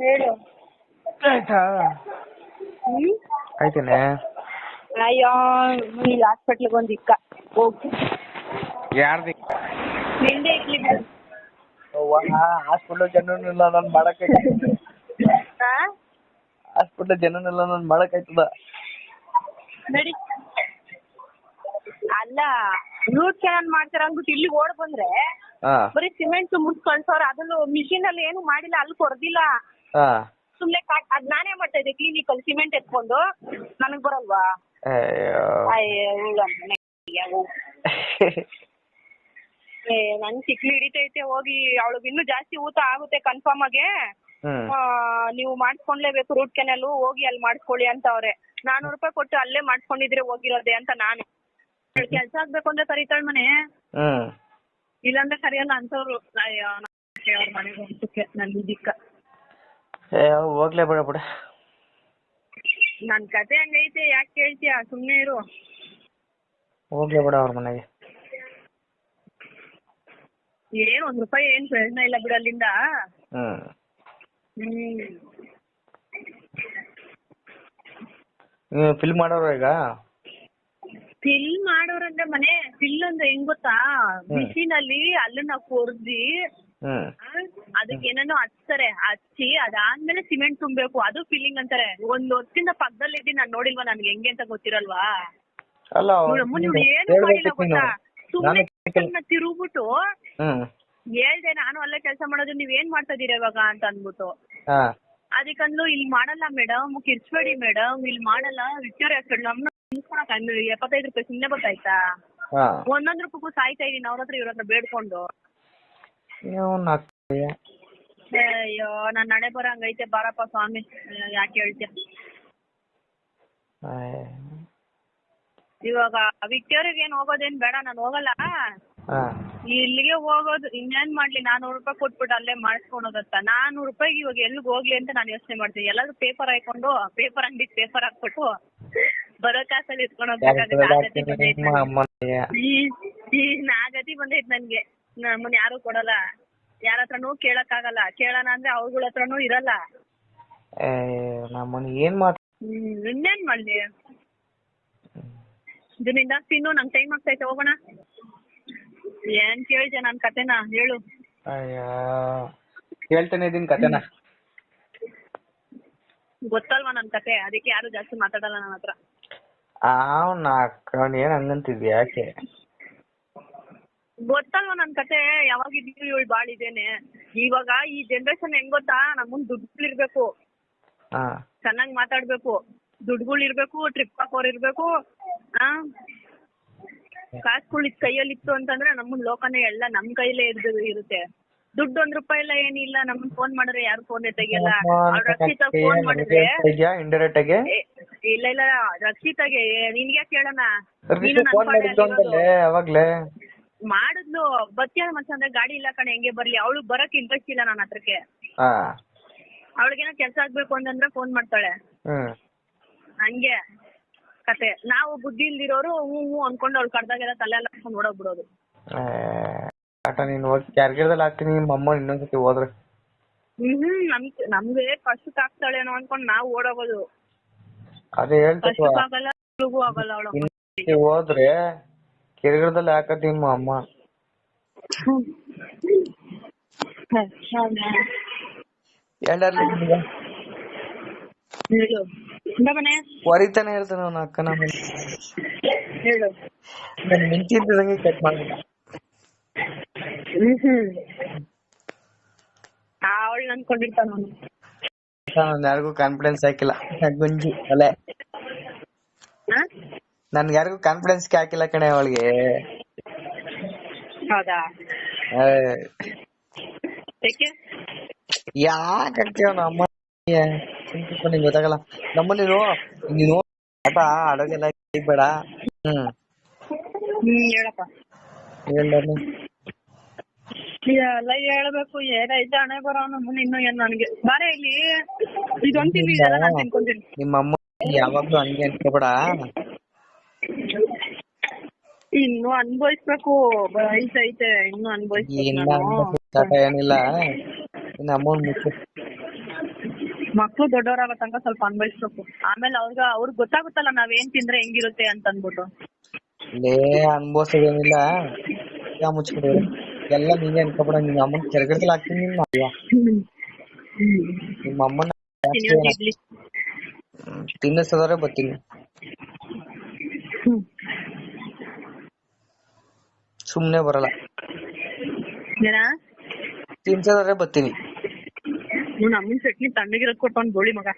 ಹೇಳು. ಆಯ್ತಾ? ಆಯ್ತೇನೆ. ಅಯ್ಯೋ ಇಲ್ಲಿ ಹಾಸ್ಪಿಟ್ಲಿಗೆ ಒಂದು ಇಕ್ಕ ಹೋಗಿ. ಯಾರ್ದು? ನಿಂದೆ ಇಕ್ಲಿ ಬಿಡು. ಹಾಸ್ಪಿಟ್ಲ್ ಜನನಿಲ್ಲ ನಾನು ಮಾಡಕ್ಕಾಯ್ತದ. ಹಾಸ್ಪಿಟ್ಲ್ ಜನನಿಲ್ಲ ನಾನು ಮಾಡಕ್ಕಾಯ್ತದ. ನಡಿ. ಅಲ್ಲ ರೂಟ್ ಕ್ಯಾನಲ್ ಮಾಡ್ತಾರ ಅಂದ್ಬಿಟ್ಟು ಇಲ್ಲಿ ಓಡ್ ಬಂದ್ರೆ ಬರೀ ಸಿಮೆಂಟ್ ಮುಟ್ ಕಳ್ಸೋರ. ಅದನ್ನು ಮಿಷಿನ್ ಅಲ್ಲಿ ಏನು ಮಾಡಿಲ್ಲ, ಅಲ್ಲಿ ಕೊಡ್ದಿಲ್ಲ. ಸುಮ್ನೆ ಅದ್ ನಾನೇ ಮಾಡ್ತಾ ಇದ್ದೆ ಕ್ಲಿನಿಕಲ್ ಸಿಮೆಂಟ್ ಎತ್ಕೊಂಡು. ನನಗ್ ಬರಲ್ವಾ? ನನ್ ಚಿಕ್ಲಿ ಹಿಡಿತೈತೆ ಹೋಗಿ. ಅವಳಿಗೆ ಇನ್ನೂ ಜಾಸ್ತಿ ಊತ ಆಗುತ್ತೆ ಕನ್ಫರ್ಮ್ ಆಗಿ. ನೀವು ಮಾಡಿಸ್ಕೊಂಡ್ಲೇಬೇಕು ರೂಟ್ ಕೆನಲ್, ಹೋಗಿ ಅಲ್ಲಿ ಮಾಡಿಸ್ಕೊಳ್ಳಿ ಅಂತ ಅವ್ರೆ. 400 ರೂಪಾಯಿ ಕೊಟ್ಟು ಅಲ್ಲೇ ಮಾಡಿಸ್ಕೊಂಡಿದ್ರೆ ಹೋಗಿರೋದೆ ಅಂತ ನಾನು. ಕೆಲ್ಸ ಆಗ್ಬೇಕು ಅಂದ್ರೆ ಕರೀತಾಳ ಮನೆ, ಇಲ್ಲಾಂದ್ರೆ ಕರಿಯಲ್ಲ ಅಂತವ್ರು. ಅವ್ರ ಮನೆಗೆ ಹೋಗ್ತಕ್ಕೆ ನನ್ ಇದಕ್ಕ ಹೋಗ್ಲೇ ಬಿಡ ಬಿಡ. ನನ್ ಕತೆ ಹಂಗೈತೆ, ಯಾಕೆ ಕೇಳ್ತೀಯ? ಸುಮ್ನೆ ಇರು. ಹೋಗ್ಲೇ ಬಿಡ ಅವ್ರ ಮನೆಗೆ. ಏನ್ 1 ರೂಪಾಯಿ ಏನ್ ಪ್ರಯೋಜನ ಇಲ್ಲ ಬಿಡ ಅಲ್ಲಿಂದ. ಫಿಲ್ ಮಾಡೋರು ಈಗ? ಫಿಲ್ ಮಾಡೋರಂದ್ರೆ ಮನೆ ಫಿಲ್ ಅಂದ್ರೆ ಹೆಂಗ್ ಗೊತ್ತಾ? ಮಿಷಿನ್ ಅಲ್ಲಿ ಅಲ್ಲನ್ನ ಕೊರ್ದಿ ಅದಕ್ಕೆ ಏನೇನೋ ಹಚ್ತಾರೆ. ಹಚ್ಚಿ ಅದಾದ್ಮೇಲೆ ಸಿಮೆಂಟ್ ತುಂಬೇಕು. ಅದು ಫಿಲ್ಲಿಂಗ್ ಅಂತಾರೆ. 1 ವರ್ಷದಿಂದ ಪಕ್ಕದಲ್ಲಿ ಇದ್ದೀನಿ, ನಾನು ನೋಡಿಲ್ವಾ? ನನ್ಗೆ ಹೆಂಗೆ ಅಂತ ಗೊತ್ತಿರಲ್ವಾ? ನೀವು ಏನು ಮಾಡಿಲ್ಲ ಗೊತ್ತಾ? ಸುಮ್ಮನೆ ತಿರುಗ್ಬಿಟ್ಟು ಹೇಳ್ದೆ ನಾನು ಅಲ್ಲೇ ಕೆಲಸ ಮಾಡೋದು, ನೀವ್ ಏನ್ ಮಾಡ್ತಾ ಇದೀರ ಇವಾಗ ಅಂತ ಅಂದ್ಬಿಟ್ಟು. ಅದಕ್ಕಂದ್ಲು ಇಲ್ಲಿ ಮಾಡಲ್ಲ ಮೇಡಮ್, ಕಿರ್ಚ್ಬೇಡಿ ಮೇಡಮ್, ಇಲ್ಲಿ ಮಾಡಲ್ಲ. ವಿಕ್ಟೋರಿಯಾ ನಮ್ನ 75 ರೂಪಾಯಿ ಸುಮ್ನೆ ಗೊತ್ತಾಯ್ತಾ? 1 ರೂಪಾಯಿಗೂ ಸಾಯ್ತಾ ಇದೀನಿ ಅವ್ರ ಹತ್ರ ಇವ್ರ ಹತ್ರ ಬೇಡ್ಕೊಂಡು. ಅಯ್ಯೋ ನನ್ ನಡೆ ಬರ ಹಂಗೈತೆ. ಬಾರಪ್ಪ ಸ್ವಾಮಿ, ಯಾಕೆ ಹೇಳ್ತೀಯ? ಇವಾಗ ವಿಕ್ಟೋರಿಯಾಗ ಏನ್ ಹೋಗೋದೇನ್ ಬೇಡ, ನಾನು ಹೋಗಲ್ಲ. ಇಲ್ಲಿಗೆ ಹೋಗೋದು. ಇನ್ನೇನ್ ಮಾಡ್ಲಿ? 400 ರೂಪಾಯಿ ಕೊಟ್ಬಿಟ್ಟು ಅಲ್ಲೇ ಮಾಡಿಸ್ಕೊಳೋದತ್ತ. 400 ರೂಪಾಯಿಗೆ ಇವಾಗ ಎಲ್ಲಿಗೆ ಹೋಗ್ಲಿ ಅಂತ ನಾನು ಯೋಚನೆ ಮಾಡ್ತೀನಿ. ಎಲ್ಲಾದ್ರೂ ಪೇಪರ್ ಹಾಕೊಂಡು ಪೇಪರ್ ಅಂಗಡಿ ಪೇಪರ್ ಹಾಕ್ಬಿಟ್ಟು ಬರೋ ಕಾಸಲ್ಲಿ ಇಟ್ಕೊಂಡು ಹೋಗ್ಬೇಕಾಗುತ್ತೆ. ಆ ಗತಿ ಬಂದೈತ್ ನನ್ಗೆ. ನಮ್ಮನ್ನ ಯಾರು ಕೊಡಲ್ಲ, ಯಾರ ಹತ್ರನೂ ಕೇಳಕ್ ಆಗಲ್ಲ. ಕೇಳೋಣ ಅಂದ್ರೆ ಅವ್ಗಳ ಹತ್ರನೂ ಇರಲ್ಲ. ಇನ್ನೇನ್ ಮಾಡ್ಲಿ? ಇದರಿಂದ ತಿನ್ನು, ನಂಗೆ ಟೈಮ್ ಆಗ್ತೈತೆ, ಹೋಗೋಣ. ಏನ್ ಕೇಳ್ತೀಯ ನನ್ ಕತೆನ? ಹೇಳು. ಹೇಳ್ತಾನೆ ಇದೀನಿ ಕತೆನ. ಗೊತ್ತಲ್ವಾ ನನ್ ಕತೆ, ಅದಕ್ಕೆ ಯಾರು ಜಾಸ್ತಿ ಮಾತಾಡಲ್ಲ ನನ್ನ ಹತ್ರ. ಏನ್ ಹಂಗಂತಿದ್ಯ? ಯಾಕೆ ಗೊತ್ತಲ್ವಾ ನನ್ ಕತೆ? ಯಾವಾಗಿದ್ದೀವಿ ಇವಳು ಬಾಳಿದ್ದೇನೆ. ಇವಾಗ ಈ ಜನರೇಷನ್ ಹೆಂಗ್ ಗೊತ್ತಾ? ನಮ್ಮನ್ ದುಡ್ಡುಗಳಿರ್ಬೇಕು, ಚೆನ್ನಾಗ್ ಮಾತಾಡ್ಬೇಕು, ದುಡ್ಡುಗಳಿರ್ಬೇಕು, ಟ್ರಿಪ್ ಹಾಕೋರ್ ಇರ್ಬೇಕು. ಕಾಸುಗಳು ಕೈಯಲ್ಲಿತ್ತು ಅಂತಂದ್ರೆ ನಮ್ಮನ್ ಲೋಕನೇ ಎಲ್ಲ ನಮ್ ಕೈಲೇ ಇರುತ್ತೆ. ದುಡ್ಡು 1 ರೂಪಾಯಿ ಇಲ್ಲ, ಏನಿಲ್ಲ. ನಮ್ಮನ್ ಫೋನ್ ಮಾಡಿದ್ರೆ ಯಾರು ಫೋನ್ ತೆಗಿಯಲ್ಲ. ರಕ್ಷಿತಾ ಫೋನ್ ಮಾಡಿದ್ರೆ ಇಂಡೈರೆಕ್ಟ್ ಆಗಿ ಇಲ್ಲ ರಕ್ಷಿತಾಗೆ ನಿನ್ಗೆ ಕೇಳೋಣ. ಮಾಡಿದ್ಲು ಬತ್ತಿಯ ಮಚ್ಚ ಅಂದ್ರೆ ಗಾಡಿ ಇಲ್ಲ ಕಣೆ, ಹೆಂಗೆ ಬರ್ಲಿ? ಅವಳು ಬರಕ್ ಇಂಟ್ರೆಸ್ಟ್ ಇಲ್ಲ ನನ್ನ ಹತ್ರಕ್ಕೆ. ಅವಳಿಗೇನೋ ಕೆಲ್ಸ ಆಗ್ಬೇಕು ಅಂತಂದ್ರೆ ಫೋನ್ ಮಾಡ್ತಾಳೆ. ಹಂಗೆ ಕತೆ. ನಾವು ಬುದ್ಧಿ ಇಲ್ದಿರೋರು ಹೂ ಅನ್ಕೊಂಡು ಅವ್ಳು ಕಡ್ದಾಗೆಲ್ಲ ತಲೆ ಎಲ್ಲ ಹಾಕೊಂಡು ಓಡೋಗ್ಬಿಡೋದು. ನೀನ್ ಹೋಗಿ ಕ್ಯಾರ್ಗಿರ್ದಲ್ಲಿ ಹಾಕ್ತೀನಿ ನಿಮ್ಮ ಅಮ್ಮ ಇನ್ನೊಂದ್ಸತಿ ಹೋದ್ರೆ. ನಮ್ಗೆ ಕಷ್ಟಕ್ಕೆ ಆಗ್ತಾಳೇನೋ ಅನ್ಕೊಂಡು ನಾವು ಓಡೋಗೋದು. ಅದೇ ಹೇಳ್ತಾ ಆಗಲ್ಲ ಅವಳು ಹೋದ್ರೆ ಕೆರ್ಗಿರದಲ್ಲಿ ಹಾಕತ್ತೀನಿ ನಿಮ್ಮ ಅಮ್ಮ. ಹೊರಿತಾನೆ ಹೇಳ್ತಾನೆ ಅವನ ಅಕ್ಕನ. ಮಿಂಚಿದ್ದಂಗೆ ಕಟ್ ಮಾಡಿದ. ಅವಳು ಅನ್ಕೊಂಡಿರ್ತಾನ. ಯಾರಿಗೂ ಕಾನ್ಫಿಡೆನ್ಸ್ ಹಾಕಿಲ್ಲ ಗುಂಜಿ ಅಲೆ. ನನ್ಗೆ ಯಾರಿಗೂ ಕಾನ್ಫಿಡೆನ್ಸ್ ಹಾಕಿಲ್ಲ ಕಣೆ ಅವಳಿಗೆ. ಹೌದಾ? ಯಾಕೆ ನಮ್ಮ ನಿಂಗೆ ಗೊತ್ತಾಗಲ್ಲ. ನಮ್ಮಲ್ಲಿ ನೀನು ಆಟ ಆಡೋದೆಲ್ಲ ಬೇಡ. ಹೇಳಪ್ಪ. ಎಲ್ಲ ಹೇಳ್ಬೇಕು. ಏನೈತೆ ಹಣೆ ಬರೋ ನಮ್ಮನ್ನ ಇನ್ನೂ ಏನ್ ನನಗೆ. ಬಾರೆ ಇಲ್ಲಿ ಇದೊಂದು ನಾನು ತಿನ್ಕೊಂತೀನಿ. ನಿಮ್ಮ ಅಮ್ಮ ಯಾವಾಗ್ಲೂ ಹಂಗೆ ಅನ್ಕೋಬೇಡ. ಇನ್ನು ಅನ್ಭವಿಸ್ಬೇಕು. ಐತೆ ಇನ್ನು ಅನ್ಭವಿಸ್ಬೇಕು. ಏನಿಲ್ಲ. ನಿನ್ನ ಅಮ್ಮನ್ ಮುಚ್ಚು. ಮಕ್ಳು ದೊಡ್ಡವರಾಗೋ ತನಕ ಸ್ವಲ್ಪ ಅನ್ಭವಿಸ್ಬೇಕು, ಆಮೇಲೆ ಅವ್ರಿಗೆ ಗೊತ್ತಾಗುತ್ತಲ್ಲ ನಾವೇನ್ ತಿಂದ್ರೆ ಹೆಂಗಿರುತ್ತೆ ಅಂತ ಅಂದ್ಬಿಟ್ಟು. ಅನ್ಭವಿಸೋದೇನಿಲ್ಲ, ಮುಚ್ಬಿಡು ಎಲ್ಲ. ನೀನೇ ಅನ್ಕೋಬೇಡ, ನಿಮ್ಮ ಅಮ್ಮನ ಕೆರಗದಲ್ಲಿ ಹಾಕ್ತೀನಿ. ನಿಮ್ಮ ಅಮ್ಮನ ಇಡ್ಲಿ ತಿನ್ನಿಸೋದ್ರೆ ಬರ್ತೀನಿ. ಸುಮ್ನೆ ಬರಲ್ಲ, ತಿನ್ಸೋದ್ರೆ ಬರ್ತೀನಿ. ಅಮ್ಮನ ಚಟ್ನಿ ತಣ್ಣಗಿರೋದ್ ಕೊಟ್ಟವ್ನು ಗೋಳಿ ಮಗ.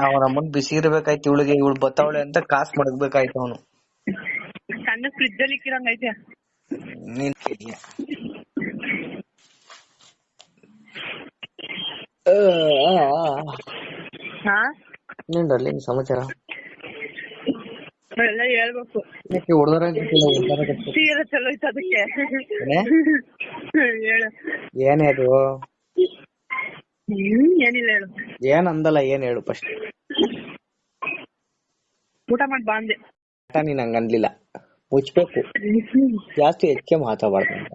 ಅವನ ಅಮ್ಮನ್ ಬಿಸಿ ಇರ್ಬೇಕಾಯ್ತು ಇವಳಿಗೆ, ಇವಳು ಬತ್ತಾವಳೆ ಅಂತ ಕಾಸು ಮಡಗ್ಬೇಕಾಯ್ತು ಅವನು. ಸಣ್ಣ ಫ್ರಿಜ್ ಅಲ್ಲಿ ಇಕ್ಕಿರಂಗ್ ಐತೆ. ನೀನ್ರಲ್ಲಿ ಸಮಾಚಾರ ಎಲ್ಲ ಹೇಳ್ಬೇಕು. ಸೀರೆ ಚಲೋ ಐತೆ ಅದಕ್ಕೆ. ಹೇಳು ಏನೇ ಅದು? ಏನಿಲ್ಲ ಹೇಳು. ಏನ್ ಅಂದಲ್ಲ, ಏನ್ ಹೇಳು ಫಸ್ಟ್. ಊಟ ಮಾಡಿ ಬಾಂದೆ. ನೀನ್ ಹಂಗ ಅನ್ಲಿಲ್ಲ, ಮುಚ್ಬೇಕು. ಜಾಸ್ತಿ ಹೆಚ್ಚೆ ಮಾತಾಡಬಾರ್ದು ಅಂತ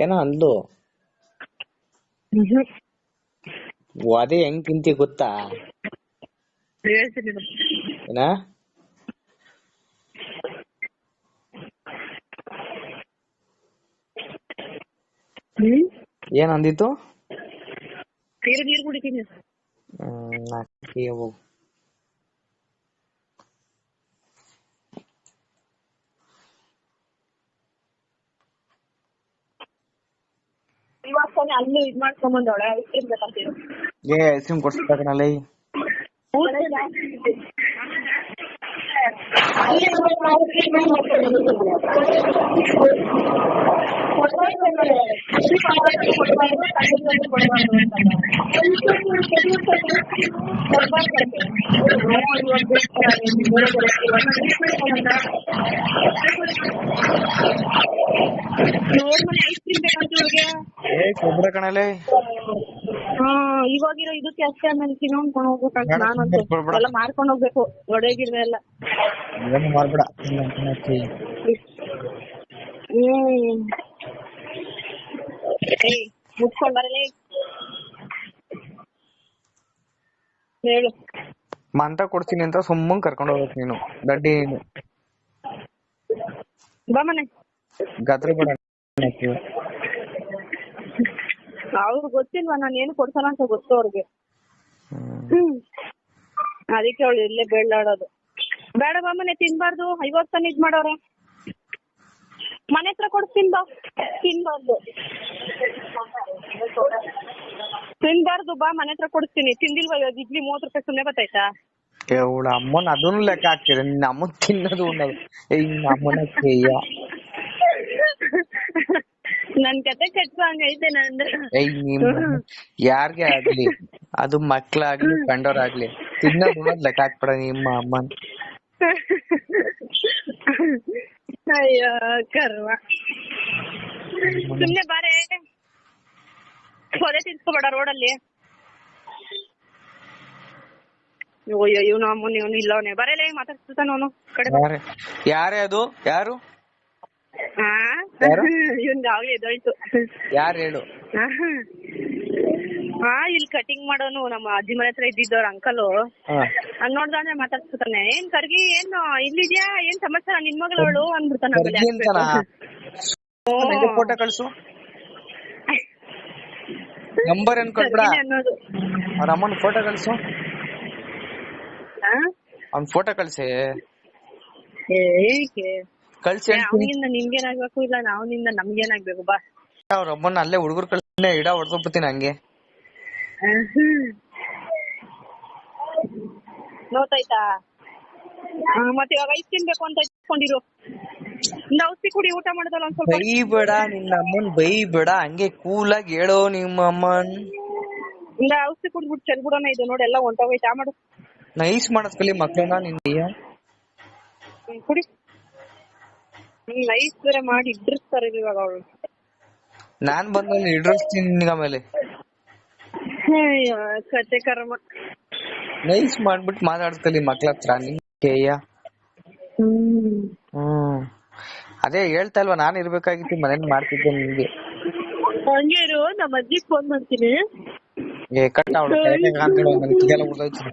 ಏನೋ ಅಂದ್ಲು. ಅದೇ ಹೆಂಗ್ ತಿಂತಿ ಗೊತ್ತಾ? ಏನ ಏನ್ ಅಂದಿತ್ತು? ನೀರು ಕುಡಿತೀನಿ. ಇವಾಗ ತಾನೇ ಅಲ್ಲಿ ಇದ್ ಮಾಡ್ಕೊಂಬಂದವಳೆ, ಐಸ್ ಕ್ರೀಮ್ ಬೇಕಂತೀವಿ. ಐಸ್ ಕ್ರೀಮ್ ಕೊಡ್ಸ್ಬೇಕಲ್ಲ. ಐಸ್ ಕ್ರೀಮ್ ಬೇಕಂತ ಕೊಬ್ರ ಕಣಲೆ. ಇವಾಗಿರೋ ಇದಕ್ಕೆ ಅಷ್ಟೇ, ಆಮೇಲೆ ತಿನ್ನೋಣ್ಕೊಂಡು ಹೋಗ್ಬೇಕಂತ ನಾನಂತೂ ಎಲ್ಲ ಮಾಡ್ಕೊಂಡು ಹೋಗ್ಬೇಕು. ಒಡೆಗಿರ್ವೆ ಎಲ್ಲ ಮಾಡ್ಬೇಡ. ಮುಚ್ಕೊಂಡ್ ಬರಲೇ. ಹೇಳು. ಮಂತ ಕೊಡ್ತೀನಿ ಅಂತ ಸುಮ್ಮನೆ ಕರ್ಕೊಂಡು ಹೋಗ್ಬೇಕು ನೀನು. ದಡ್ಡಿ ನೀನು. ಬಾ ಮನೆ. ಗದ್ರ ಬೇಡ. ಅವ್ರು ಗೊತ್ತಿಲ್ವಾ ನಾನು ಏನು ಕೊಡ್ಸಲ್ಲ ಅಂತ ಗೊತ್ತು ಅವ್ರಿಗೆ. ಅದಕ್ಕೆ ಅವಳು ಇಲ್ಲೇ ಬೇಡಾಡೋದು. ಬೇಡ ಬಾ ಮನೆ, ತಿನ್ಬಾರ್ದು. 50 ತನ ಇದ್ ಮಾಡೋರೆ. ಮನೆ ಹತ್ರ ಕೊಡ್ತೀನಿ ಬಾ. ತಿನ್ಬಾರ್ದು ಬಾ, ಮನೆ ಹತ್ರ ಕೊಡಿಸ್ತೀನಿ. ತಿಂದಿಲ್ವಾ ಇವಾಗ ಇಡ್ಲಿ 30 ರೂಪಾಯಿ ಸುಮ್ಮನೆ ಗೊತ್ತಾಯ್ತಾ? ಅವಳ ಅಮ್ಮನ ಅದನ್ನು ಲೆಕ್ಕ ಹಾಕ್ತೀರ. ನಿನ್ನ ಅಮ್ಮ ತಿನ್ನೋದು ಉಣ್ಣೋದು. ನಿನ್ನ ಅಮ್ಮನ ನನ್ ಕತೆ ಕಟ್ಕೊಂಡೈತೆ ನಂದು. ಯಾರ್ಗೆ ಆಗ್ಲಿ, ಅದು ಮಕ್ಳಾಗ್ಲಿ ಕಂಡೋರಾಗ್ಲಿ, ತಿನ್ನೋದು ಉಣ್ಣೋದ್ ಲೆಕ್ಕ ಹಾಕ್ಬೇಡ ನಿಮ್ಮ ಅಮ್ಮನ್. ಅಯ್ಯೋ ಕರ್ಮ. ಸುಮ್ನೆ ಬಾರೆ, ಹೊರೆ ತಿನ್ಸ್ಕೊಬೇಡ ರೋಡಲ್ಲಿ. ಅಯ್ಯೋ ಇವನು ಅಮ್ಮನ ಇವನು ಇಲ್ಲವನೇ. ಬರಲೇ ಮಾತಾಡ್ತಾನ ಅವನು ಕಡೆ. ಯಾರೇ ಅದು? ಯಾರು? ಇವ್ನ್ ಆಗ್ಲೇ ಎದ್ದೋಯ್ತು. ಯಾರು ಹೇಳು? ಇಲ್ಲಿ ಕಟಿಂಗ್ ಮಾಡೋನು ನಮ್ಮ ಅಜ್ಜಿ ಮನೆ ಹತ್ರ ಇದ್ದಿದ್ದವ್ರ ಅಂಕಲು. ನೋಡ್ದಾನೆ ಮಾತಾಡ್ಸ್ತಾನೆ. ಏನ್ ಕರ್ಗಿ, ಏನು ಇಲ್ಲಿದ್ಯಾ, ಏನ್ ಸಮಾಚಾರ, ನಿನ್ ಮಗಳವಳು ಅಂದ್ಬಿಡ್ತಾನ. ಫೋಟೋ ಕಳ್ಸು. ನಂಬರ್ ಏನ್ ಕೊಡ್ಬೇಡ, ಅವ್ರ ಅಮ್ಮನ ಫೋಟೋ ಕಳ್ಸು. ಅವ್ನ ಫೋಟೋ ಕಳ್ಸಿ. ಕಳ್ಸಿ. ಅವನಿಂದ ನಿಮ್ಗೇನಾಗ್ಬೇಕು, ಇಲ್ಲ ನಾವನಿಂದ ನಮ್ಗೇನಾಗ್ಬೇಕು ಬಾ. ಅವ್ರ ಅಮ್ಮನ ಅಲ್ಲೇ ಹುಡುಗರು ಕಳ್ಸಿ ಇಡ ಹೊಡ್ಕೊಬಿಡ್ತೀನಿ ಹಂಗೆ. ನೋತಾಯ್ತಾ? ಮತ್ತೆ ಇವಾಗ ಐಸ್ ಕ್ರೀಮ್ ಬೇಕು ಅಂತ ಇಟ್ಕೊಂಡಿರು. ಔಷಧಿ ಕುಡಿ, ಊಟ ಮಾಡೋದಲ್ಲ ಒಂದ್ ಸ್ವಲ್ಪ. ಬೈಬೇಡ ನಿನ್ನ ಅಮ್ಮನ್, ಬೈಬೇಡ. ಹಂಗೆ ಕೂಲಾಗಿ ಹೇಳೋ ನಿಮ್ಮ ಅಮ್ಮನ್. ಔಷಧಿ ಕುಡ್ಬಿಟ್ಟು ಚೆಲ್ಬಿಡೋಣ. ಇದು ನೋಡಿ ಎಲ್ಲ ಹೊಂಟೋಗೈತೆ. ಮಾಡು, ನೈಸ್ ಮಾಡೋದ್ ಕಲಿ ಮಕ್ಳನ್ನ ನಿನ್ನ. ಕುಡಿ. ನೈಸ್ ಬೇರೆ ಮಾಡಿ ಇಡ್ರಿಸ್ತಾರೆ ಇವಾಗ ಅವಳು. ನಾನ್ ಬಂದಲ್ಲಿ ಇಡ್ರಿಸ್ತೀನಿ ನಿನ್ಗ ಆಮೇಲೆ. ಕತೆ ಕರ್ಮ. ನೈಸ್ ಮಾಡ್ಬಿಟ್ಟು ಮಾತಾಡ್ಸ್ಕಲಿ ಮಕ್ಳ ಹತ್ರ ನಿನ್ಗೆಯ. ಅದೇ ಹೇಳ್ತಾ ಇಲ್ವಾ, ನಾನ್ ಇರ್ಬೇಕಾಗಿತ್ತು ಮನೇಲಿ ಮಾಡ್ತಿದ್ದೆ ನಿನ್ಗೆ. ಹಂಗೆ ಇರು, ನಮ್ಮ ಅಜ್ಜಿಗ್ ಫೋನ್ ಮಾಡ್ತೀನಿ. ಏ ಕಟ್ ಅವಳು ಕೈ ಕಾಂತಳು ನನಗೆ ಕಿಗೆಲ್ಲ ಉಳ್ದೋಯ್ತು